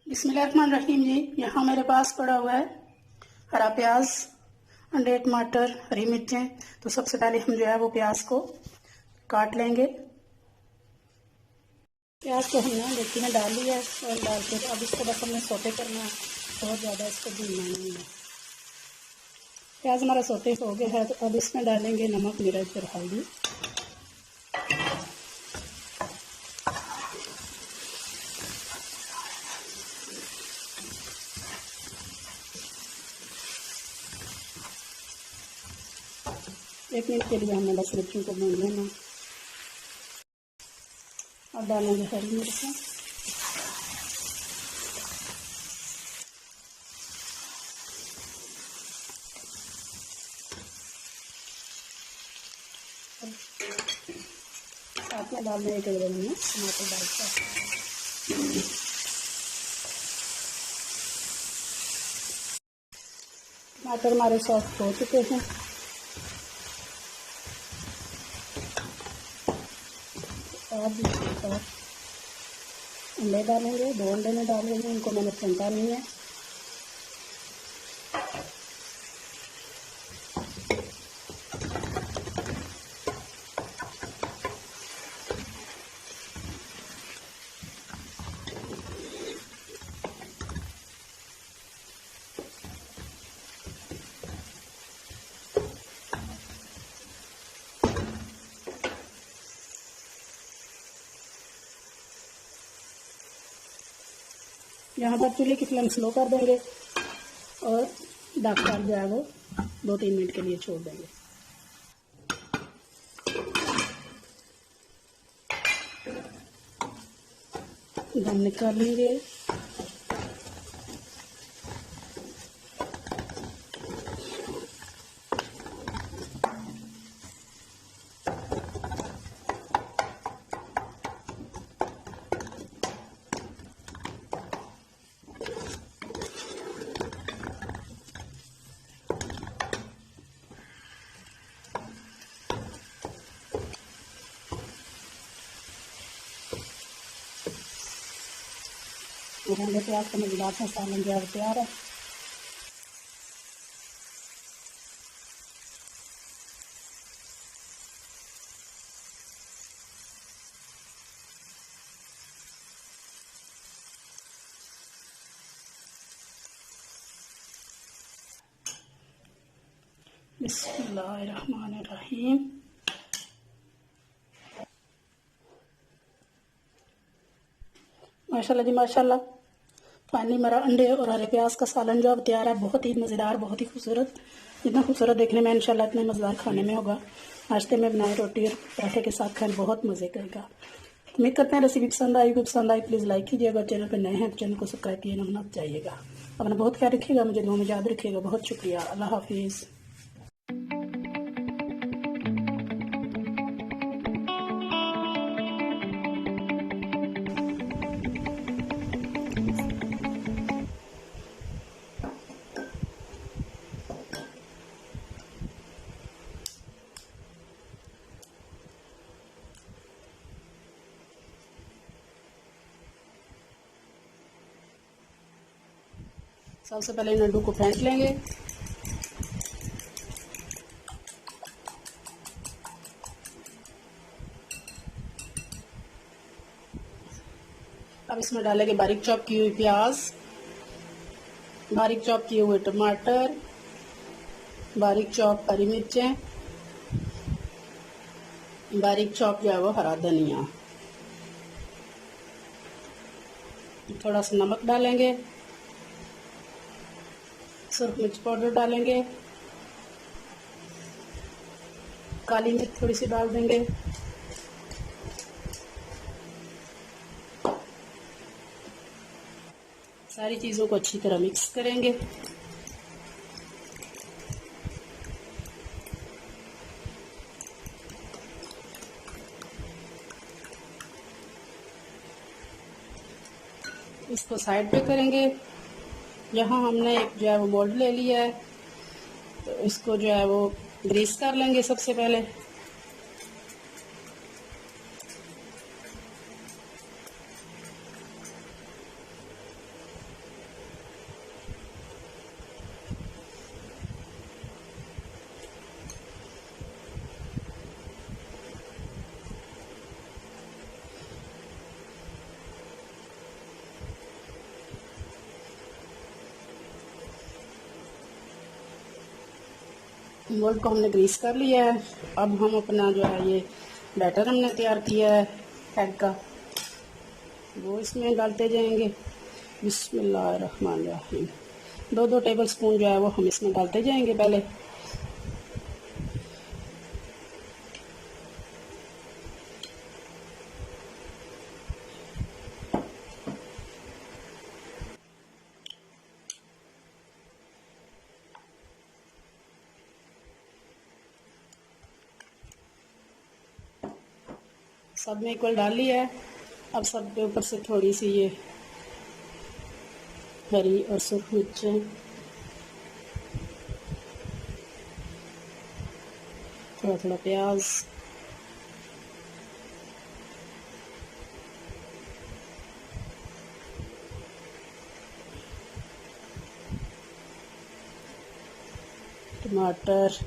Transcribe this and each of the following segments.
बिस्मिल्लाहिर्रहमानिर्रहीम जी। यहाँ मेरे पास पड़ा हुआ है हरा प्याज, अंडे, टमाटर, हरी मिर्चें। तो सबसे पहले हम जो है वो प्याज को काट लेंगे। प्याज को हमने मिर्ची में डाल लिया है ऑयल डाल के। अब इसको बस हमने सोते करना है, बहुत ज़्यादा इसको भूनना नहीं है। प्याज हमारा सोते हो गया है तो अब इसमें डालेंगे नमक, मिर्च और हल्दी। एक मिनट के लिए हमने बस मिर्चों को भून लेना। अब डालेंगे हरी मिर्चें, साथ में डाल देंगे टमाटर डाल के। टमाटर हमारे सॉफ्ट हो चुके हैं। अब अंडे डालेंगे, 2 अंडे में डालेंगे, इनको मैंने फेंटा नहीं है। यहाँ पर चूल्हे की फ्लेम स्लो कर देंगे और ढककर जो है वो 2-3 मिनट के लिए छोड़ देंगे। दम निकाल लेंगे। अंडे प्याज का मजेदार सा सालन जो है तैयार है। बिस्मिल्लाहिर्रहमानिर्रहीम। माशाल्लाह जी माशाल्लाह। फाइनली मेरा अंडे और हरे प्याज का सालन जो अब तैयार है। बहुत ही मज़ेदार, बहुत ही खूबसूरत। जितना खूबसूरत देखने में इंशाल्लाह इतने मज़ेदार खाने में होगा। नाश्ते में बनाए रोटी और पराठे के साथ खाने बहुत मज़े करेगा। उम्मीद करते हैं रेसिपी पसंद आई प्लीज़ लाइक कीजिएगा। चैनल पर नए हैं तो चैनल को सब्सक्राइब किए ना चाहिएगा। अपना बहुत ख्याल रखिएगा, मुझे दुआ में याद रखिएगा। बहुत शुक्रिया। अल्लाह हाफिज़। सबसे पहले लड्डू को फेंट लेंगे। अब इसमें डालेंगे बारीक चॉप की हुई प्याज, बारीक चॉप किए हुए टमाटर, बारीक चॉप हरी मिर्चें, बारीक चॉप जो है वो हरा धनिया। थोड़ा सा नमक डालेंगे, सुरख मिर्च पाउडर डालेंगे, काली मिर्च थोड़ी सी डाल देंगे, सारी चीज़ों को अच्छी तरह मिक्स करेंगे। इसको साइड पे करेंगे। यहाँ हमने एक जो है वो मोल्ड ले लिया है, तो इसको जो है वो ग्रीस कर लेंगे सबसे पहले। मोल्ड को हमने ग्रीस कर लिया है। अब हम अपना जो है ये बैटर हमने तैयार किया है एग का, वो इसमें डालते जाएंगे। बिस्मिल्लाहिर्रहमानिर्रहीम। 2 टेबल स्पून जो है वो हम इसमें डालते जाएंगे पहले। सब में इक्वल डाल लिया है। अब सब के ऊपर से थोड़ी सी ये हरी और सुर्ख मिर्चें, थोड़ा थोड़ा प्याज, टमाटर।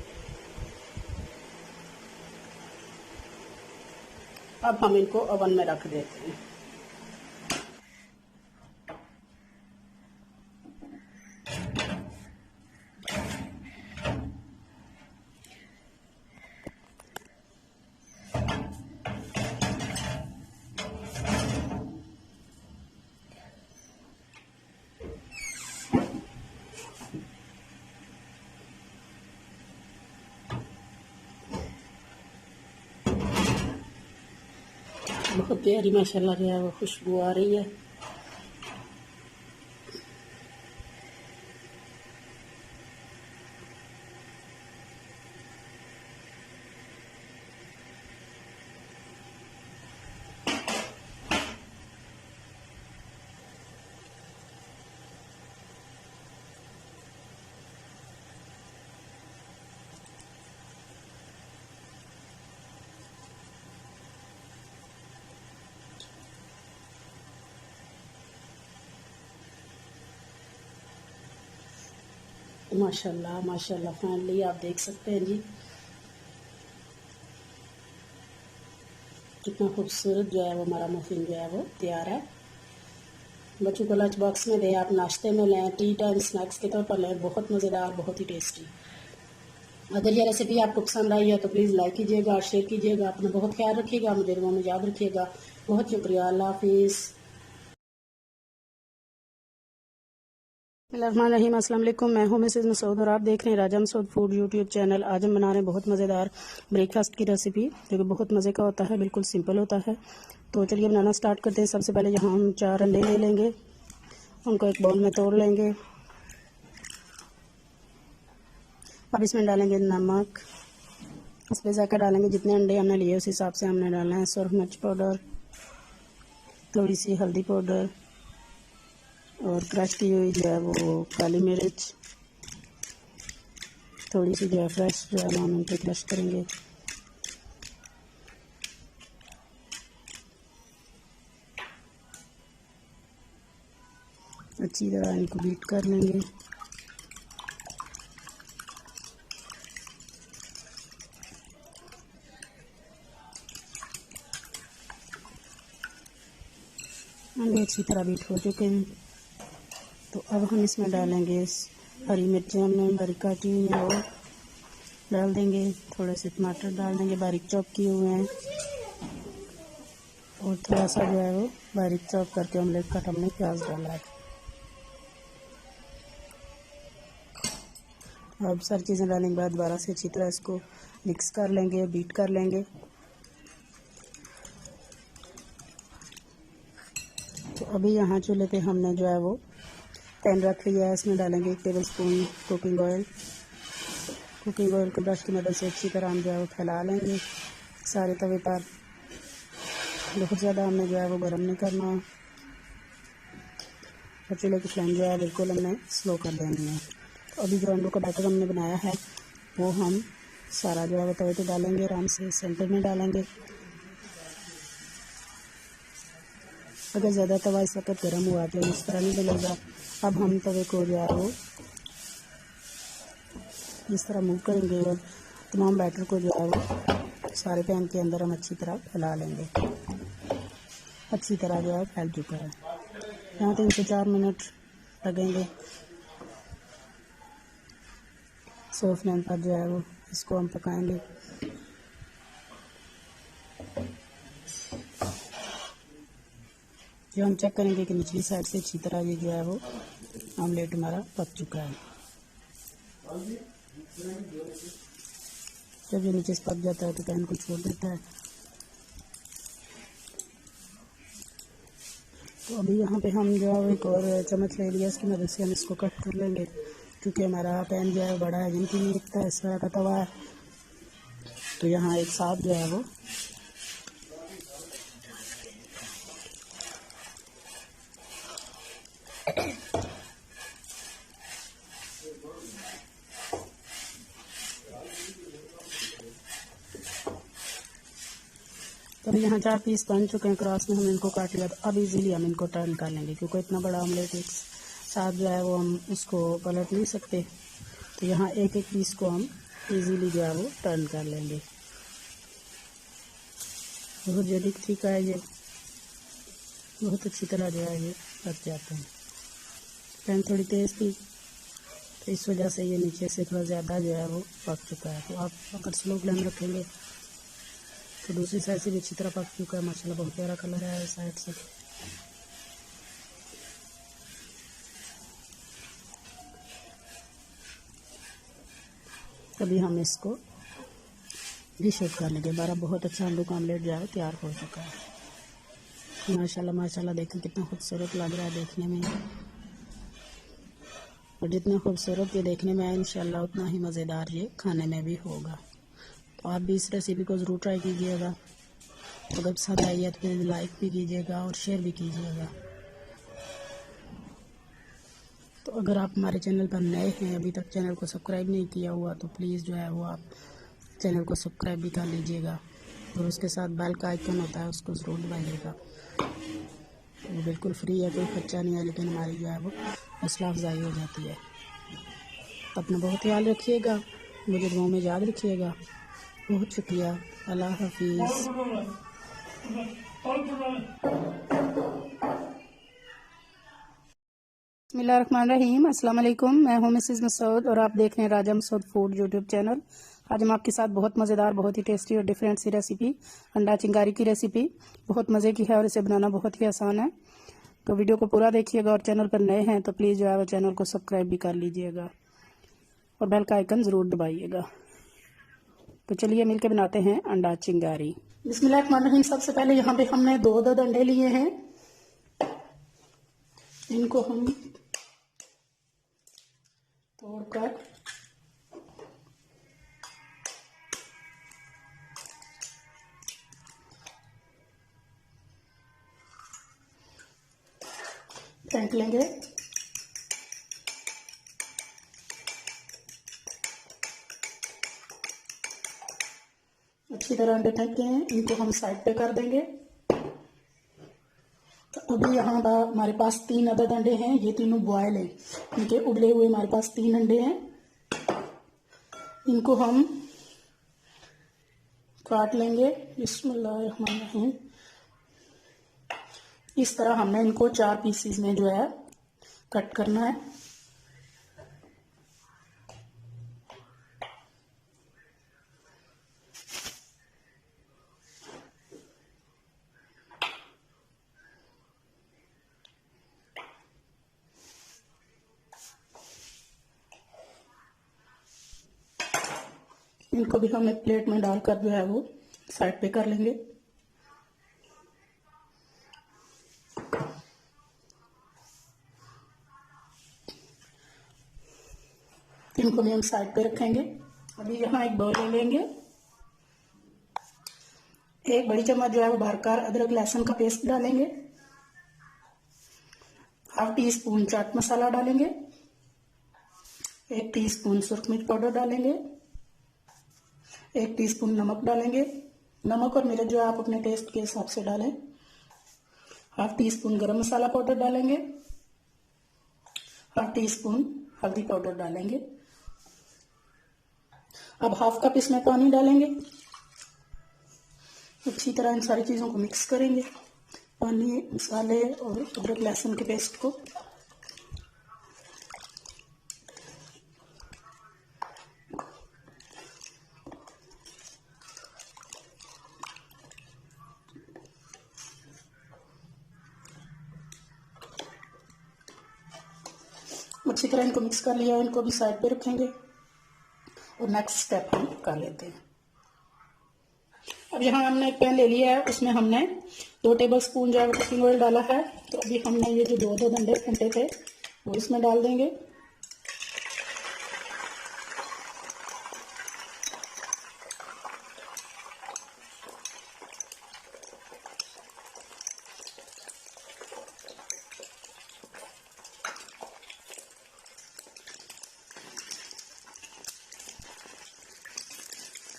अब हम इनको ओवन में रख देते हैं। बहुत प्यारी माशाल्लाह जो है वो खुशबू आ रही है। माशाल्लाह माशाल्लाह, फाइनली आप देख सकते हैं जी कितना खूबसूरत जो है वो हमारा मफिन जो है वो तैयार है। बच्चों को लंच बॉक्स में दें, आप नाश्ते में लें, टी टाइम स्नैक्स के तौर पर लें, बहुत मज़ेदार, बहुत ही टेस्टी। अगर ये रेसिपी आपको पसंद आई है तो प्लीज़ लाइक कीजिएगा और शेयर कीजिएगा। अपना बहुत ख्याल रखिएगा, मुझे दुआ में याद रखिएगा। बहुत शुक्रिया, अल्लाह हाफिज़। बिस्मिल्लाहिर्रहमानिर्रहीम। अस्सलाम वालेकुम, मैं हूं मिसेज़ मसूद और आप देख रहे हैं राजा मसूद फूड यूट्यूब चैनल। आज हम बना रहे हैं बहुत मज़ेदार ब्रेकफास्ट की रेसिपी, जो कि बहुत मज़े का होता है, बिल्कुल सिंपल होता है। तो चलिए बनाना स्टार्ट करते हैं। सबसे पहले यहाँ हम 4 अंडे ले लेंगे, उनको एक बाउल में तोड़ लेंगे। अब इसमें डालेंगे नमक, इसमें जाकर डालेंगे जितने अंडे हमने लिए उस हिसाब से हमने डालना है। सुरख मिर्च पाउडर, थोड़ी सी हल्दी पाउडर और क्रश की हुई जो है वो काली मिर्च, थोड़ी सी जो है फ्रेश जो है हम उनको क्रश करेंगे। अच्छी तरह इनको बीट कर लेंगे। अंडे अच्छी तरह बीट हो चुके हैं। तो अब हम इसमें डालेंगे हरी मिर्चें हमने बारीक काटी हुई हैं वो डाल देंगे। थोड़े से टमाटर डाल देंगे बारीक चॉप किए हुए हैं, और थोड़ा सा जो है वो बारीक चॉप करके ऑमलेट कट हमने प्याज डाला है। अब सारी चीज़ें डालने के बाद दोबारा से अच्छी तरह इसको मिक्स कर लेंगे, बीट कर लेंगे। तो अभी यहाँ चूल्हे पे हमने जो है वो पैन रख लिया है, इसमें डालेंगे 1 table spoon cooking oil. Cooking oil को ब्रश की मदद से अच्छी तरह हम जो है वो फैला लेंगे सारे तवे पर। बहुत ज़्यादा हमने जो है वो गर्म नहीं करना, और चूल्हे की फ्लेम जो है बिल्कुल हमने स्लो कर देनी है। तो अभी जो अंडों का बैटर हमने बनाया है वो हम सारा जो है वो तवे पे डालेंगे, आराम से सेंटर में डालेंगे। अगर ज़्यादा तवा इस वक्त गर्म हुआ तो इस तरह नहीं बनेगा। अब हम तवे को जो है वो इस तरह मूव करेंगे और तमाम बैटर को जो है वो सारे पैन के अंदर हम अच्छी तरह फैला लेंगे। अच्छी तरह जो है फैल चुका है। यहाँ 3 से 4 मिनट लगेंगे। 100 फ्लेम पर जो है वो इसको हम पकाएंगे। जो हम चेक करेंगे कि निचली साइड से अच्छी तरह ये जो है वो ऑमलेट हमारा पक चुका है। जब ये नीचे से पक जाता है तो पैन को छोड़ देता है। तो अभी यहाँ पे हम जो है एक और चम्मच ले लिया, इसकी मदद से हम इसको कट कर लेंगे, क्योंकि हमारा पैन जो है बड़ा है, जिनकी नहीं दिखता है, इस तरह का तवा है। तो यहाँ एक साथ जो है वो तो अभी यहाँ 4 पीस बन चुके हैं क्रॉस में, हमने इनको काट लिया। तो अब इजीली हम इनको टर्न कर लेंगे, क्योंकि इतना बड़ा ऑमलेट एक साथ जो है वो हम इसको पलट नहीं सकते। तो यहाँ एक एक पीस को हम इजीली जो है वो टर्न कर लेंगे। बहुत जल्दी ठीक है, ये बहुत अच्छी तरह जो है ये पक जाते हैं। पैन थोड़ी तेज़ थी तो इस वजह से ये नीचे से थोड़ा ज़्यादा जो है वो पक चुका है। तो आप अगर स्लो फ्लेम रखेंगे तो दूसरी साइड से भी अच्छी तरह पक चुका है। माशाल्लाह बहुत प्यारा कलर है साइड से। अभी हम इसको डिश आउट कर लेंगे। हमारा बहुत अच्छा आलू का ऑमलेट जो है तैयार हो चुका है। माशाल्लाह माशाल्लाह, देखें कितना खूबसूरत लग रहा है देखने में। और जितना खूबसूरत ये देखने में है, इंशाल्लाह उतना ही मज़ेदार ये खाने में भी होगा। तो आप भी इस रेसिपी को ज़रूर ट्राई कीजिएगा। अगर पसंद आई है तो फिर लाइक भी कीजिएगा और शेयर भी कीजिएगा। तो अगर आप हमारे चैनल पर नए हैं, अभी तक चैनल को सब्सक्राइब नहीं किया हुआ, तो प्लीज़ जो है वो आप चैनल को सब्सक्राइब भी कर लीजिएगा। और उसके साथ बेल का आइकन होता है, उसको ज़रूर दबाइएगा। वो बिल्कुल फ्री है, कोई खर्चा नहीं है, लेकिन हमारी जो है वो हौसला अफजाई हो जाती है। अपना बहुत ख्याल रखिएगा, मुझे दुआओं में याद रखिएगा। बहुत शुक्रिया। अल्लाह हाफिज़। बिस्मिल्लाहिर्रहमानिर्रहीम। अस्सलाम वालेकुम। मैं हूं मिसेस मसूद और आप देख रहे हैं राजा मसूद फूड यूट्यूब चैनल। आज हम आपके साथ बहुत मज़ेदार, बहुत ही टेस्टी और डिफरेंट सी रेसिपी, अंडा चिंगारी की रेसिपी बहुत मज़े की है और इसे बनाना बहुत ही आसान है। तो वीडियो को पूरा देखिएगा और चैनल पर नए हैं तो प्लीज़ जो है वो चैनल को सब्सक्राइब भी कर लीजिएगा और बेल का आइकन ज़रूर दबाइएगा। तो चलिए मिलकर बनाते हैं अंडा चिंगारी। बिस्मिल्लाहिर्रहमानिर्रहीम। सबसे पहले यहाँ पे हमने 2 अंडे लिए हैं। इनको हम तोड़कर फेंक लेंगे। अच्छी तरह अंडे फेंके हैं, इनको हम साइड पे कर देंगे। तो अभी यहाँ हमारे पास 3 अदद अंडे हैं, ये तीनों बॉयल हैं। इनके उबले हुए हमारे पास 3 अंडे हैं। इनको हम काट लेंगे। बिस्मिल्लाहिर्रहमानिर्रहीम। इस तरह हमने इनको 4 पीसीज में जो है कट करना है। इनको भी हम एक प्लेट में डालकर जो है वो साइड पे कर लेंगे। इनको भी हम साइड पे रखेंगे। अभी यहाँ एक बाउल ले लेंगे। 1 बड़ी चम्मच जो है वो भरकर अदरक लहसुन का पेस्ट डालेंगे। ½ टीस्पून चाट मसाला डालेंगे। 1 टीस्पून सुरख मिर्च पाउडर डालेंगे। 1 टीस्पून नमक डालेंगे। नमक और मिर्च जो है आप अपने टेस्ट के हिसाब से डालें। ½ टीस्पून गरम मसाला पाउडर डालेंगे। ½ टीस्पून हल्दी पाउडर डालेंगे। अब ½ कप इसमें पानी डालेंगे। अच्छी तरह इन सारी चीज़ों को मिक्स करेंगे, पानी, मसाले और अदरक लहसुन के पेस्ट को। अच्छी तरह इनको मिक्स कर लिया, इनको भी साइड पे रखेंगे और नेक्स्ट स्टेप हम कर लेते हैं। अब यहाँ हमने एक पैन ले लिया है, उसमें हमने 2 टेबलस्पून जो है कुकिंग ऑयल डाला है। तो अभी हमने ये जो दो डंडे फेंटे थे वो इसमें डाल देंगे।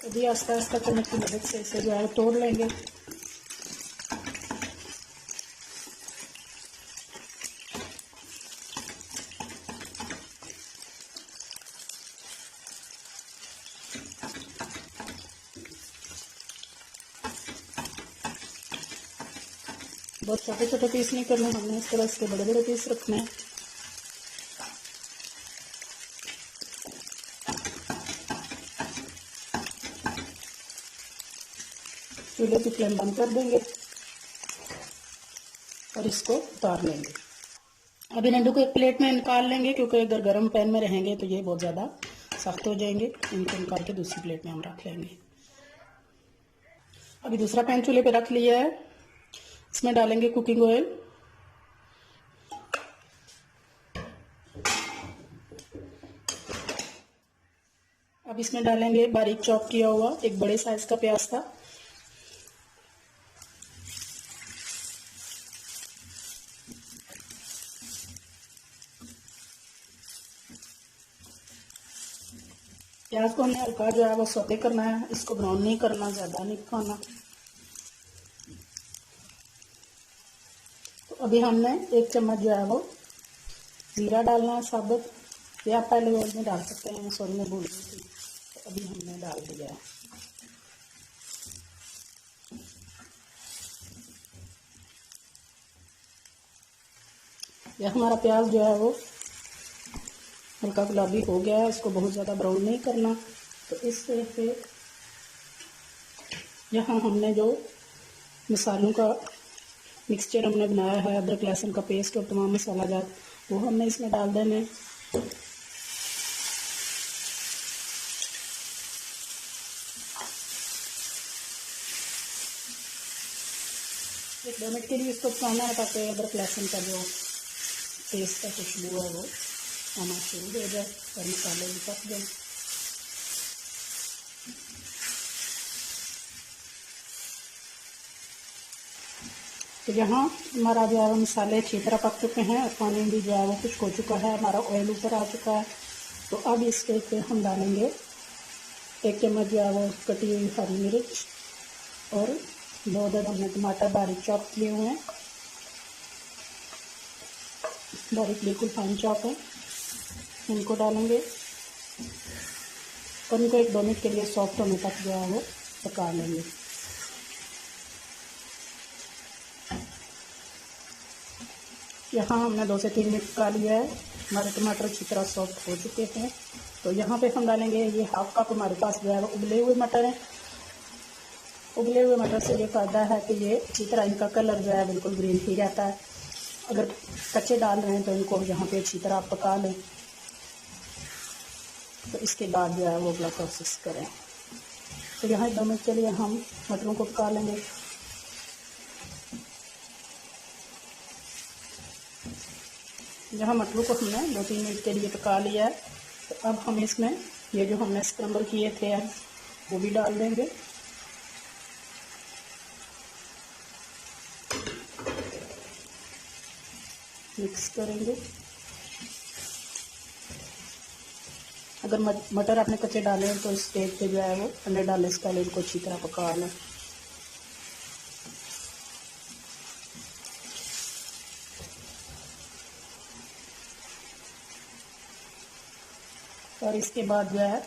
अभी आस्ता आस्ता चम्मच की मदद से इसे जो है तोड़ लेंगे। बहुत छोटे छोटे पीस नहीं करने हमने, इस तरह इसके बड़े बड़े पीस रखने हैं। चूल्हे की फ्लेम बंद कर देंगे और इसको उतार लेंगे। अब इन अंडों को एक प्लेट में निकाल लेंगे, क्योंकि अगर गर्म पैन में रहेंगे तो ये बहुत ज़्यादा सख्त हो जाएंगे। इनको निकाल के दूसरी प्लेट में हम रख लेंगे। अभी दूसरा पैन चूल्हे पे रख लिया है, इसमें डालेंगे कुकिंग ऑयल। अब इसमें डालेंगे बारीक चॉप किया हुआ एक बड़े साइज का प्याज था। प्याज को हमने हल्का जो है वो सौते करना है, इसको ब्राउन नहीं करना, ज़्यादा नहीं खाना। तो अभी हमने 1 चम्मच जो है वो जीरा डालना है साबुत, या आप पहले ऑयल में डाल सकते हैं, सॉरी मैं भूल गई थी। तो अभी हमने डाल दिया है। यह हमारा प्याज जो है वो हल्का गुलाबी हो गया है, इसको बहुत ज़्यादा ब्राउन नहीं करना। तो इस तरह से यहाँ हमने जो मसालों का मिक्सचर हमने बनाया है, अदरक लहसुन का पेस्ट और तमाम मसाला जात, वो हमने इसमें डाल देने। एक 2 मिनट के लिए इसको पकाना है, ताकि अदरक लहसुन का जो पेस्ट का खुशबू है वो आना शुरू हो जाए और मसाले भी पक जाए। तो यहाँ हमारा जो है मसाले अच्छी तरह पक चुके हैं और पानी भी जो है वो खुश्क हो चुका है, हमारा ऑयल ऊपर आ चुका है। तो अब इस स्टेज पे हम डालेंगे 1 चम्मच जो है वो कटी हुई हरी मिर्च और 2 हमने टमाटर बारीक चॉप किए हुए हैं, बारीक बिल्कुल फाइन चॉप है, इनको डालेंगे और इनको 1-2 मिनट के लिए सॉफ्ट होने तक जो है वो पका लेंगे। यहाँ हमने 2 से 3 मिनट पका लिया है, हमारे टमाटर अच्छी तरह सॉफ्ट हो चुके हैं। तो यहाँ पे हम डालेंगे ये हाफ कप हमारे पास जो है वो उबले हुए मटर हैं। उबले हुए मटर से ये फ़ायदा है कि ये अच्छी तरह इनका कलर जो है बिल्कुल ग्रीन ही रहता है। अगर कच्चे डाल रहे हैं तो इनको यहाँ पे अच्छी तरह पका लें, तो इसके बाद जो है वो अगला प्रोसेस करें। तो यहाँ 2 मिनट के लिए हम मटरों को पका लेंगे। यहाँ मटरों को हमने 2-3 मिनट के लिए पका लिया है। तो अब हम इसमें ये जो हमने स्क्रम्बल किए थे वो भी डाल देंगे। मिक्स करेंगे। अगर मटर आपने कच्चे डाले हैं तो इस स्टेज पे जो है वो अंडे डालने से पहले इनको अच्छी तरह पका लें। और इसके बाद जो है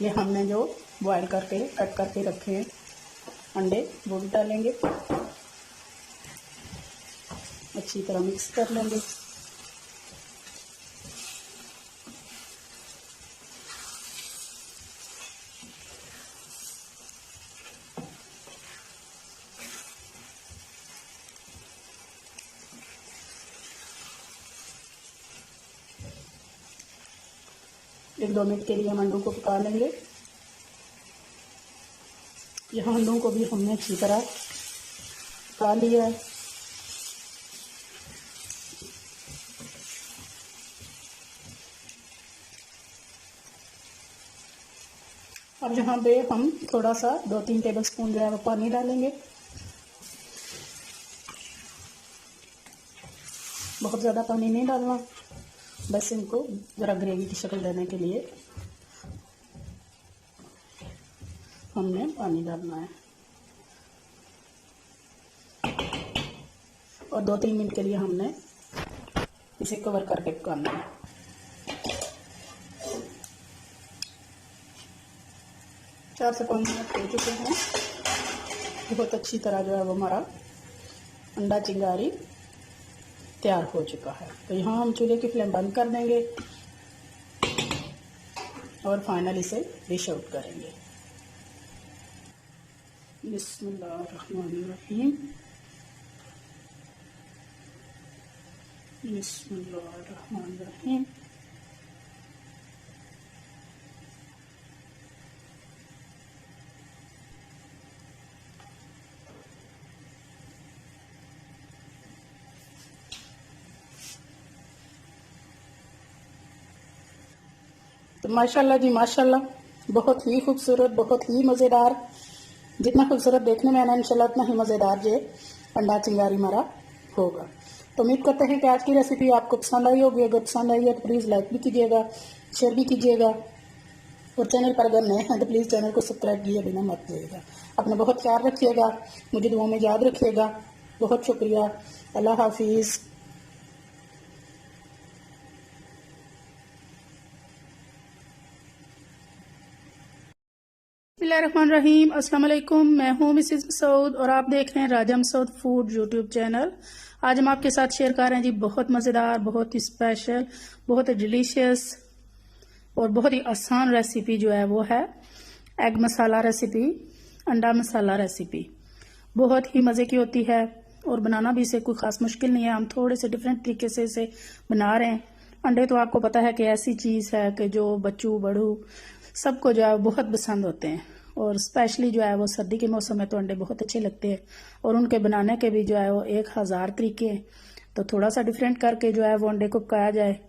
ये हमने जो बॉयल करके कट करके रखे हैं अंडे वो भी डालेंगे, अच्छी तरह मिक्स कर लेंगे। 1-2 मिनट के लिए हम अंडों को पका लेंगे। यहाँ अंडों को भी हमने अच्छी तरह पका लिया है। अब यहाँ पे हम थोड़ा सा 2-3 टेबलस्पून जो है वो पानी डालेंगे। बहुत ज़्यादा पानी नहीं डालना, बस इनको ज़रा ग्रेवी की शक्ल देने के लिए हमने पानी डालना है। और 2-3 मिनट के लिए हमने इसे कवर करके पकाना है। चार से 5 मिनट हो चुके हैं। बहुत अच्छी तरह जो है वो हमारा अंडा चिंगारी तैयार हो चुका है। तो यहाँ हम चूल्हे की फ्लेम बंद कर देंगे और फाइनल इसे डिश आउट करेंगे। बिस्मिल्लाहिर्रहमानिर्रहीम। बिस्मिल्लाहिर्रहमानिर्रहीम। तो माशाल्लाह जी माशाल्लाह, बहुत ही खूबसूरत, बहुत ही मज़ेदार। जितना खूबसूरत देखने में आना इंशाल्लाह उतना ही मज़ेदार जो अंडा चिंगारी हमारा होगा। तो उम्मीद करते हैं कि आज की रेसिपी आपको पसंद आई होगी। अगर पसंद आई है तो प्लीज़ लाइक भी कीजिएगा, शेयर भी कीजिएगा, और चैनल पर अगर नए हैं तो प्लीज़ चैनल को सब्सक्राइब किए बिना मत जाइएगा। अपना बहुत ख्याल रखिएगा, मुझे दुआ में याद रखिएगा। बहुत शुक्रिया। अल्लाह हाफिज़। बिस्मिल्लाहिर्रहमानिर्रहीम। अस्सलाम वालेकुम। मैं हूँ मिसेस मसूद और आप देख रहे हैं राजा मसूद फूड यूट्यूब चैनल। आज हम आपके साथ शेयर कर रहे हैं जी बहुत मज़ेदार, बहुत ही स्पेशल, बहुत ही डिलीशियस और बहुत ही आसान रेसिपी जो है वो है एग मसाला रेसिपी, अंडा मसाला रेसिपी। बहुत ही मज़े की होती है और बनाना भी इसे कोई ख़ास मुश्किल नहीं है। हम थोड़े से डिफरेंट तरीके से इसे बना रहे हैं। अंडे तो आपको पता है कि ऐसी चीज़ है कि जो बच्चों बड़ू सबको जो है बहुत पसंद होते हैं, और स्पेशली जो है वो सर्दी के मौसम में तो अंडे बहुत अच्छे लगते हैं और उनके बनाने के भी जो है वो 1000 तरीके हैं। तो थोड़ा सा डिफरेंट करके जो है वो अंडे को पकाया जाए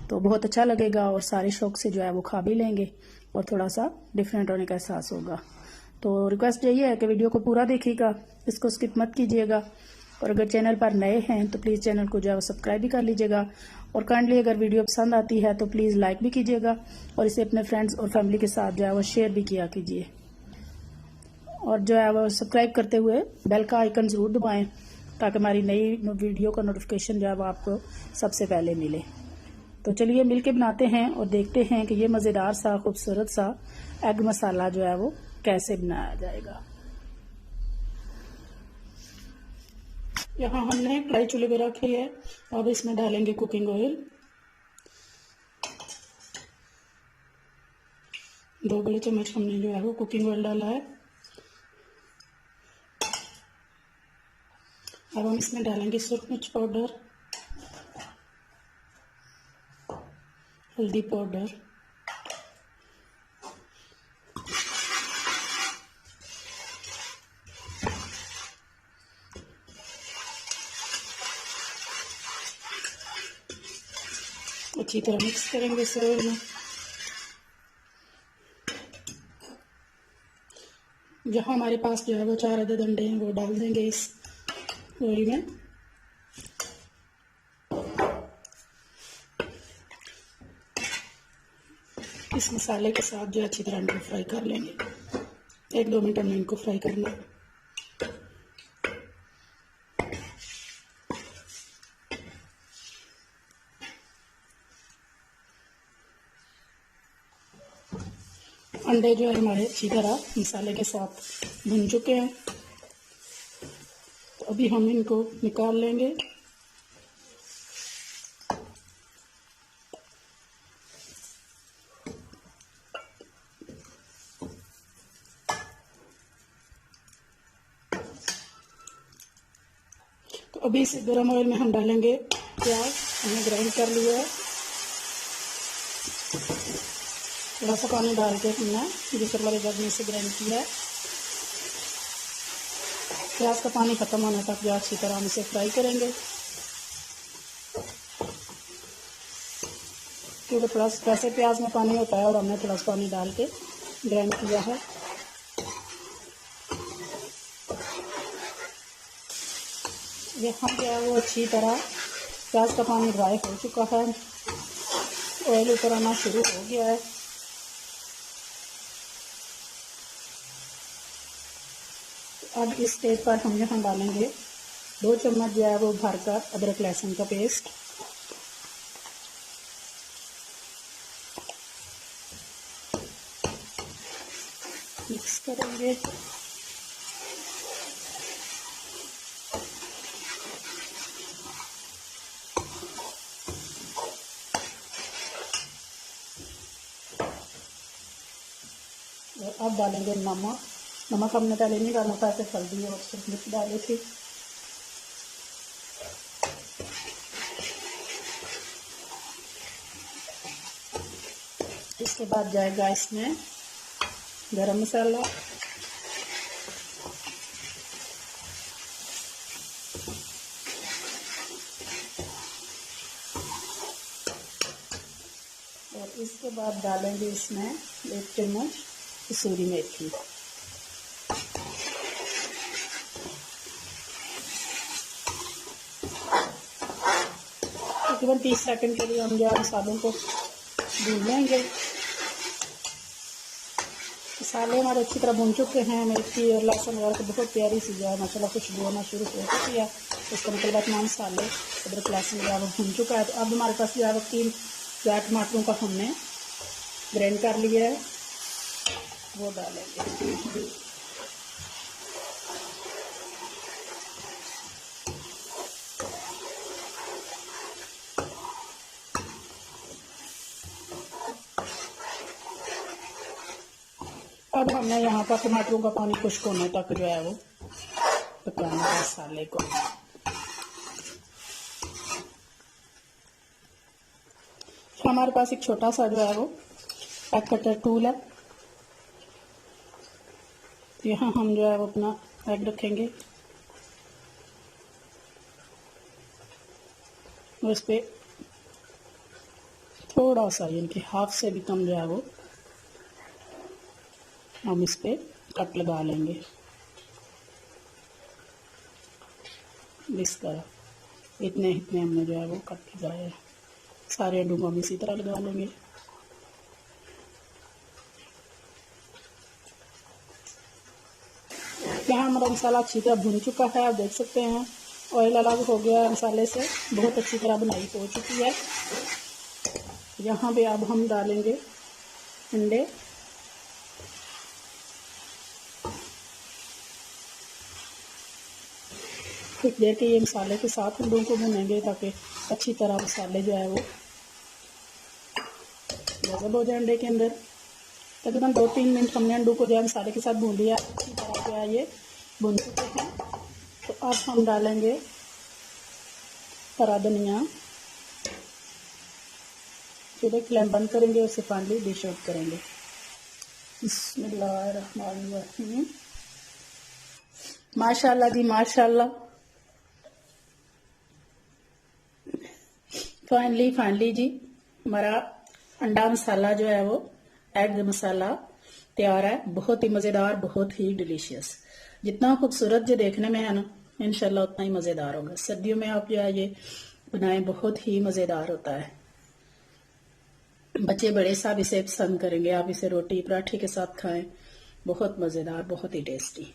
तो बहुत अच्छा लगेगा और सारे शौक से जो है वो खा भी लेंगे और थोड़ा सा डिफरेंट होने का एहसास होगा। तो रिक्वेस्ट यही है कि वीडियो को पूरा देखिएगा, इसको स्किप मत कीजिएगा। और अगर चैनल पर नए हैं तो प्लीज़ चैनल को जो है वो सब्सक्राइब भी कर लीजिएगा। और काइंडली अगर वीडियो पसंद आती है तो प्लीज़ लाइक भी कीजिएगा और इसे अपने फ्रेंड्स और फैमिली के साथ जो है वो शेयर भी किया कीजिए। और जो है वो सब्सक्राइब करते हुए बेल का आइकन ज़रूर दबाएं ताकि हमारी नई वीडियो का नोटिफिकेशन जो है वो आपको सबसे पहले मिले। तो चलिए मिलके बनाते हैं और देखते हैं कि ये मज़ेदार सा खूबसूरत सा एग मसाला जो है वो कैसे बनाया जाएगा। यहाँ हमने कढ़ाई चूल्हे पे रखी है। अब इसमें डालेंगे कुकिंग ऑयल। 2 बड़े चम्मच हमने जो है वो कुकिंग ऑयल डाला है। अब हम इसमें डालेंगे सुरख मिर्च पाउडर, हल्दी पाउडर, अच्छी तरह मिक्स करेंगे इस ऑयल में। जहाँ हमारे पास जो है वो 4 अदद अंडे हैं वो डाल देंगे इस ऑयल में। इस मसाले के साथ जो अच्छी तरह इनको फ्राई कर लेंगे। 1-2 मिनट हमने इनको फ्राई करना है। अंडे जो है हमारे अच्छी तरह मसाले के साथ भुन चुके हैं। तो अभी हम इनको निकाल लेंगे। तो अभी इस गरम ऑयल में हम डालेंगे प्याज, हमने ग्राइंड कर लिया है। थोड़ा सा पानी डाल के हमने दूसरे वाले जग में से ग्राइंड किया है। प्याज का पानी खत्म होने तक जो अच्छी तरह हम इसे फ्राई करेंगे, क्योंकि थोड़ा वैसे प्याज में पानी होता है और हमने थोड़ा सा पानी डाल के ग्राइंड किया है। यहाँ जो है वो अच्छी तरह प्याज का पानी ड्राई हो चुका है, ऑयल ऊपर आना शुरू हो गया है। अब इस स्टेज पर हम यहाँ डालेंगे 2 चम्मच जो है वो भरकर अदरक लहसुन का पेस्ट। मिक्स करेंगे। और अब डालेंगे नमक। नमक हमने पहले नहीं डाला था, ऐसे हल्दी और सिर्फ मिर्च डाली थी। इसके बाद जाएगा इसमें गरम मसाला, और इसके बाद डालेंगे इसमें 1 चम्मच कसूरी मेथी। तकरीबन 30 सेकंड के लिए हम जो मसालों को भून लेंगे। मसाले हमारे अच्छी तरह भून चुके हैं। मेथी और लहसुन वगैरह को बहुत प्यारी सी जो है माशाल्लाह खुशबू आना शुरू हो चुकी है। इसका मतलब अपना मसाले अदरक लहसुन जो है वो भून चुका है। तो अब हमारे पास जो है वो 3 टमाटरों का हमने ग्राइंड कर लिया है, वो डालेंगे। अब हमने यहाँ पर टमाटरों का पानी खुश्क होने तक जो है वो पकाना है मसाले को। हमारे पास एक छोटा सा जो है वो एग कटर टूल है। यहाँ हम जो है वो अपना एग रखेंगे और इस पर थोड़ा सा यानी कि हाफ से भी कम जो है वो हम इस पे कट लगा लेंगे इस तरह। इतने इतने हमने जो है वो कट लगाए हैं। सारे अंडों को हम इसी तरह लगा लेंगे। यहाँ हमारा मसाला अच्छी तरह भुन चुका है, आप देख सकते हैं ऑयल अलग हो गया है मसाले से, बहुत अच्छी तरह बनाई हो चुकी है। यहाँ पे अब हम डालेंगे अंडे। कुछ देर के ये मसाले के साथ अंडों को भूनेंगे ताकि अच्छी तरह मसाले जो है वो जज़ब हो जाए अंडे के अंदर। तकरीबन 2-3 मिनट हमने अंडों को जो है मसाले के साथ भून लिया, अच्छी तरह जो है ये भून चुके हैं। तो अब हम डालेंगे हरा धनिया। फिर एक फ्लेम बंद करेंगे, उसे फाइनली डिश आउट करेंगे। बिस्मिल्लाहिर्रहमानिर्रहीम। माशाल्लाह जी माशाल्लाह। फाइनली जी हमारा अंडा मसाला जो है वो एग मसाला तैयार है। बहुत ही मज़ेदार, बहुत ही डिलीशियस। जितना खूबसूरत जो देखने में है ना, इंशाल्लाह उतना ही मज़ेदार होगा। सर्दियों में आप जो है ये बनाएं, बहुत ही मज़ेदार होता है। बच्चे बड़े सब इसे पसंद करेंगे। आप इसे रोटी पराठे के साथ खाएं, बहुत मज़ेदार, बहुत ही टेस्टी।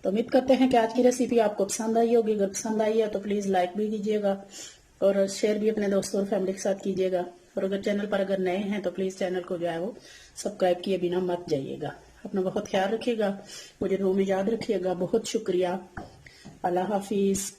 तो उम्मीद करते हैं कि आज की रेसिपी आपको पसंद आई होगी। अगर पसंद आई है तो प्लीज़ लाइक भी कीजिएगा और शेयर भी अपने दोस्तों और फैमिली के साथ कीजिएगा। और अगर चैनल पर अगर नए हैं तो प्लीज़ चैनल को जो है वो सब्सक्राइब किए बिना मत जाइएगा। अपना बहुत ख्याल रखिएगा, मुझे दुआ में याद रखिएगा। बहुत शुक्रिया। अल्लाह हाफिज़।